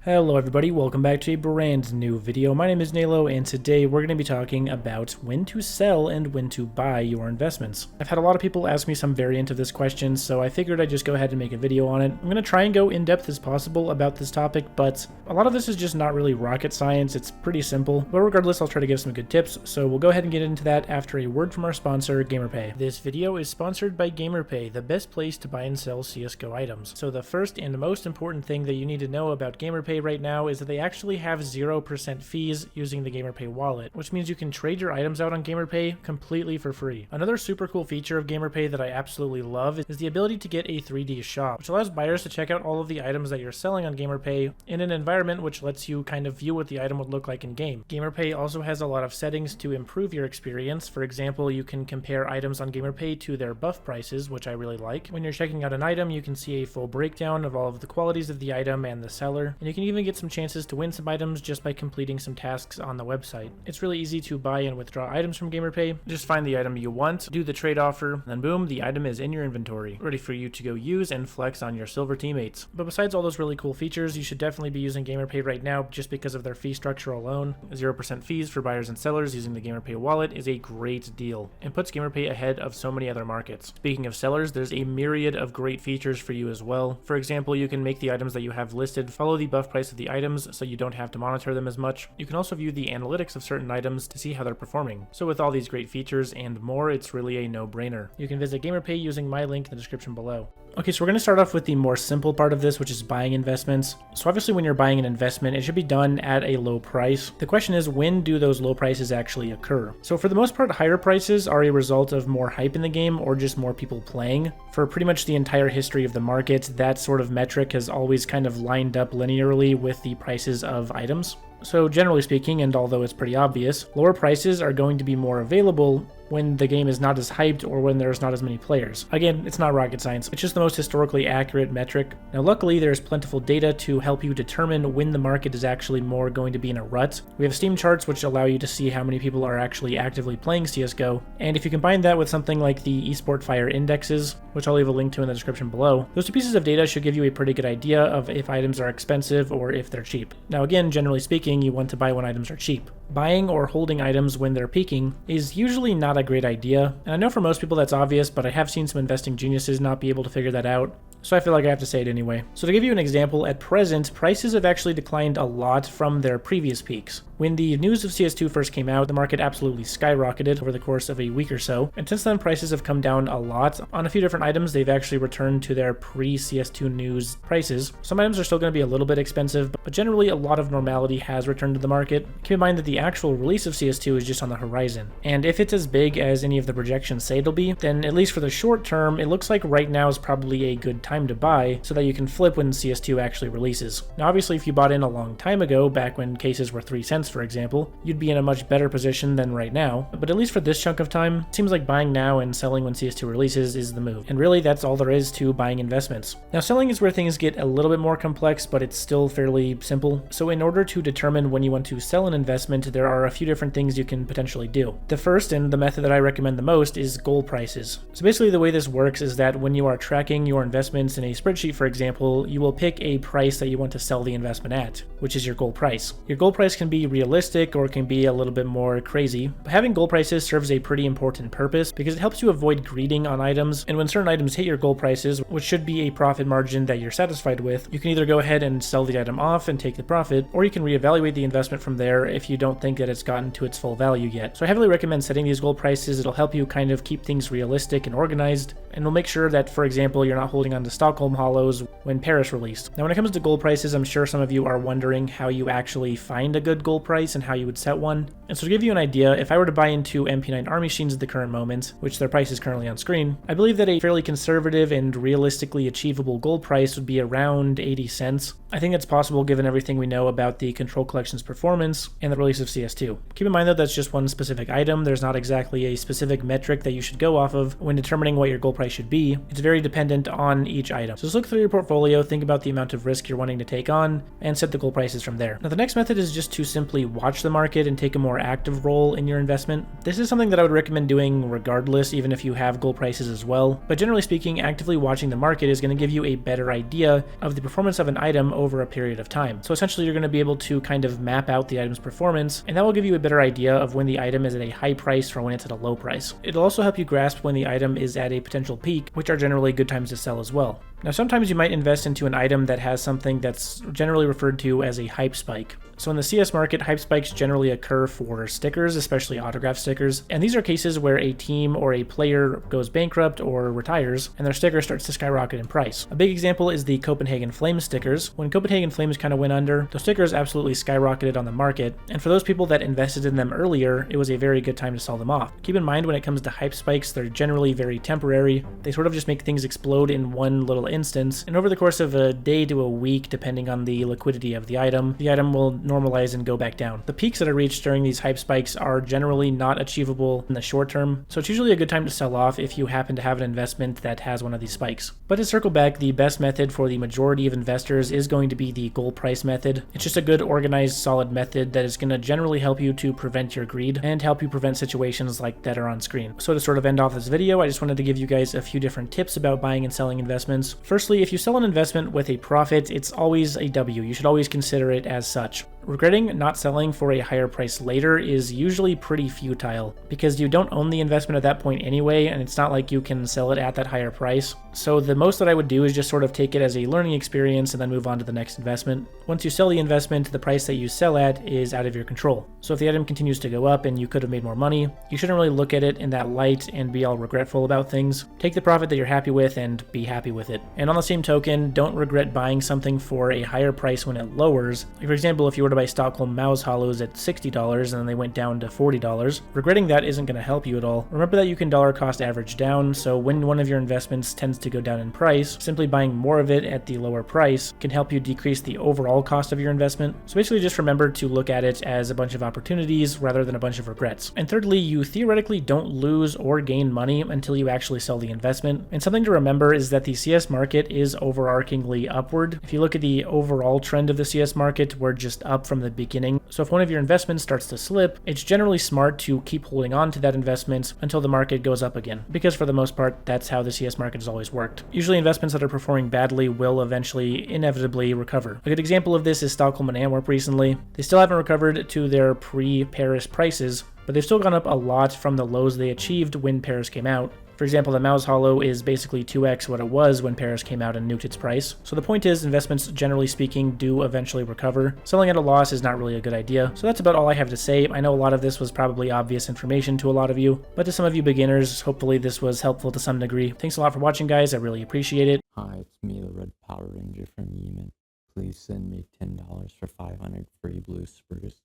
Hello everybody, welcome back to a brand new video. My name is Nalo and today we're going to be talking about when to sell and when to buy your investments. I've had a lot of people ask me some variant of this question, so I figured I'd just go ahead and make a video on it. I'm going to try and go in depth as possible about this topic, but a lot of this is just not really rocket science. It's pretty simple, but regardless I'll try to give some good tips, so we'll go ahead and get into that after a word from our sponsor, GamerPay. This video is sponsored by GamerPay, the best place to buy and sell CSGO items. So the first and most important thing that you need to know about GamerPay right now is that they actually have 0% fees using the GamerPay wallet, which means you can trade your items out on GamerPay completely for free. Another super cool feature of GamerPay that I absolutely love is the ability to get a 3D shop, which allows buyers to check out all of the items that you're selling on GamerPay in an environment which lets you kind of view what the item would look like in game. GamerPay also has a lot of settings to improve your experience. For example, you can compare items on GamerPay to their buff prices, which I really like. When you're checking out an item, you can see a full breakdown of all of the qualities of the item and the seller, and you can even get some chances to win some items just by completing some tasks on the website. It's really easy to buy and withdraw items from GamerPay. Just find the item you want, do the trade offer, and then boom, the item is in your inventory, ready for you to go use and flex on your silver teammates. But besides all those really cool features, you should definitely be using GamerPay right now just because of their fee structure alone. 0% fees for buyers and sellers using the GamerPay wallet is a great deal and puts GamerPay ahead of so many other markets. Speaking of sellers, there's a myriad of great features for you as well. For example, you can make the items that you have listed follow the buff price of the items so you don't have to monitor them as much. You can also view the analytics of certain items to see how they're performing. So with all these great features and more, it's really a no-brainer. You can visit GamerPay using my link in the description below. Okay, so we're going to start off with the more simple part of this, which is buying investments. So obviously when you're buying an investment, it should be done at a low price. The question is, when do those low prices actually occur? So for the most part, higher prices are a result of more hype in the game or just more people playing. For pretty much the entire history of the market, that sort of metric has always kind of lined up linearly with the prices of items. So generally speaking, and although it's pretty obvious, lower prices are going to be more available when the game is not as hyped or when there's not as many players. Again, it's not rocket science, it's just the most historically accurate metric. Now luckily there's plentiful data to help you determine when the market is actually more going to be in a rut. We have Steam charts which allow you to see how many people are actually actively playing CSGO, and if you combine that with something like the eSport Fire indexes, which I'll leave a link to in the description below, those two pieces of data should give you a pretty good idea of if items are expensive or if they're cheap. Now again, generally speaking, you want to buy when items are cheap. Buying or holding items when they're peaking is usually not a great idea, and I know for most people that's obvious, but I have seen some investing geniuses not be able to figure that out, so I feel like I have to say it anyway. So to give you an example, at present, prices have actually declined a lot from their previous peaks. When the news of CS2 first came out, the market absolutely skyrocketed over the course of a week or so, and since then prices have come down a lot. On a few different items, they've actually returned to their pre-CS2 news prices. Some items are still going to be a little bit expensive, but generally a lot of normality has returned to the market. Keep in mind that the actual release of CS2 is just on the horizon, and if it's as big as any of the projections say it'll be, then at least for the short term, it looks like right now is probably a good time to buy so that you can flip when CS2 actually releases. Now obviously if you bought in a long time ago, back when cases were 3 cents for example, you'd be in a much better position than right now, but at least for this chunk of time, it seems like buying now and selling when CS2 releases is the move. And really that's all there is to buying investments. Now selling is where things get a little bit more complex, but it's still fairly simple. So in order to determine when you want to sell an investment, there are a few different things you can potentially do. The first, and the method that I recommend the most, is goal prices. So basically the way this works is that when you are tracking your investments in a spreadsheet, for example, you will pick a price that you want to sell the investment at, which is your goal price. Your goal price can be realistic or it can be a little bit more crazy, but having goal prices serves a pretty important purpose because it helps you avoid greeding on items, and when certain items hit your goal prices, which should be a profit margin that you're satisfied with, you can either go ahead and sell the item off and take the profit, or you can reevaluate the investment from there if you don't think that it's gotten to its full value yet. So I heavily recommend setting these goal prices. It'll help you kind of keep things realistic and organized, and will make sure that, for example, you're not holding on to Stockholm Hollows when Paris released. Now when it comes to goal prices, I'm sure some of you are wondering how you actually find a good goal price and how you would set one. And so to give you an idea, if I were to buy into MP9 Army Machines at the current moment, which their price is currently on screen, I believe that a fairly conservative and realistically achievable gold price would be around 80 cents. I think that's possible given everything we know about the Control Collection's performance and the release of CS2. Keep in mind though, that's just one specific item. There's not exactly a specific metric that you should go off of when determining what your goal price should be. It's very dependent on each item. So just look through your portfolio, think about the amount of risk you're wanting to take on, and set the goal prices from there. Now the next method is just to simply watch the market and take a more active role in your investment. This is something that I would recommend doing regardless, even if you have gold prices as well. But generally speaking, actively watching the market is going to give you a better idea of the performance of an item over a period of time. So essentially you're going to be able to kind of map out the item's performance, and that will give you a better idea of when the item is at a high price or when it's at a low price. It'll also help you grasp when the item is at a potential peak, which are generally good times to sell as well. Now sometimes you might invest into an item that has something that's generally referred to as a hype spike. So in the CS market, hype spikes generally occur for stickers, especially autograph stickers, and these are cases where a team or a player goes bankrupt or retires, and their sticker starts to skyrocket in price. A big example is the Copenhagen Flames stickers. When Copenhagen Flames kind of went under, those stickers absolutely skyrocketed on the market, and for those people that invested in them earlier, it was a very good time to sell them off. Keep in mind when it comes to hype spikes, they're generally very temporary. They sort of just make things explode in one little instance, and over the course of a day to a week, depending on the liquidity of the item will normalize and go back down. The peaks that are reached during these hype spikes are generally not achievable in the short term, so it's usually a good time to sell off if you happen to have an investment that has one of these spikes. But to circle back, the best method for the majority of investors is going to be the goal price method. It's just a good, organized, solid method that is going to generally help you to prevent your greed and help you prevent situations like that are on screen. So to sort of end off this video, I just wanted to give you guys a few different tips about buying and selling investments. Firstly, if you sell an investment with a profit, it's always a W. You should always consider it as such. Regretting not selling for a higher price later is usually pretty futile because you don't own the investment at that point anyway, and it's not like you can sell it at that higher price. So the most that I would do is just sort of take it as a learning experience and then move on to the next investment. Once you sell the investment, the price that you sell at is out of your control. So if the item continues to go up and you could have made more money, you shouldn't really look at it in that light and be all regretful about things. Take the profit that you're happy with and be happy with it. And on the same token, don't regret buying something for a higher price when it lowers. Like for example, if you were to buy Stockholm Mouse Hollows at $60 and then they went down to $40, regretting that isn't going to help you at all. Remember that you can dollar cost average down, so when one of your investments tends to go down in price, simply buying more of it at the lower price can help you decrease the overall cost of your investment. So basically just remember to look at it as a bunch of opportunities rather than a bunch of regrets. And thirdly, you theoretically don't lose or gain money until you actually sell the investment. And something to remember is that the CS market is overarchingly upward. If you look at the overall trend of the CS market, we're just up from the beginning. So if one of your investments starts to slip, it's generally smart to keep holding on to that investment until the market goes up again, because for the most part, that's how the CS market has always worked. Usually investments that are performing badly will eventually inevitably recover. A good example of this is Stockholm and Antwerp recently. They still haven't recovered to their pre-Paris prices, but they've still gone up a lot from the lows they achieved when Paris came out. For example, the Mouse Hollow is basically 2x what it was when Paris came out and nuked its price. So the point is, investments, generally speaking, do eventually recover. Selling at a loss is not really a good idea. So that's about all I have to say. I know a lot of this was probably obvious information to a lot of you, but to some of you beginners, hopefully this was helpful to some degree. Thanks a lot for watching, guys. I really appreciate it. Hi, it's me, the Red Power Ranger from Yemen. Please send me $10 for 500 free blue spruce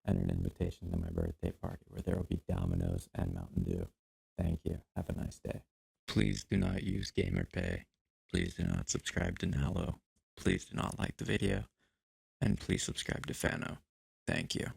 and an invitation to my birthday party where there will be Domino's and Mountain Dew. Thank you. Have a nice day. Please do not use GamerPay. Please do not subscribe to Nalo. Please do not like the video. And please subscribe to Fano. Thank you.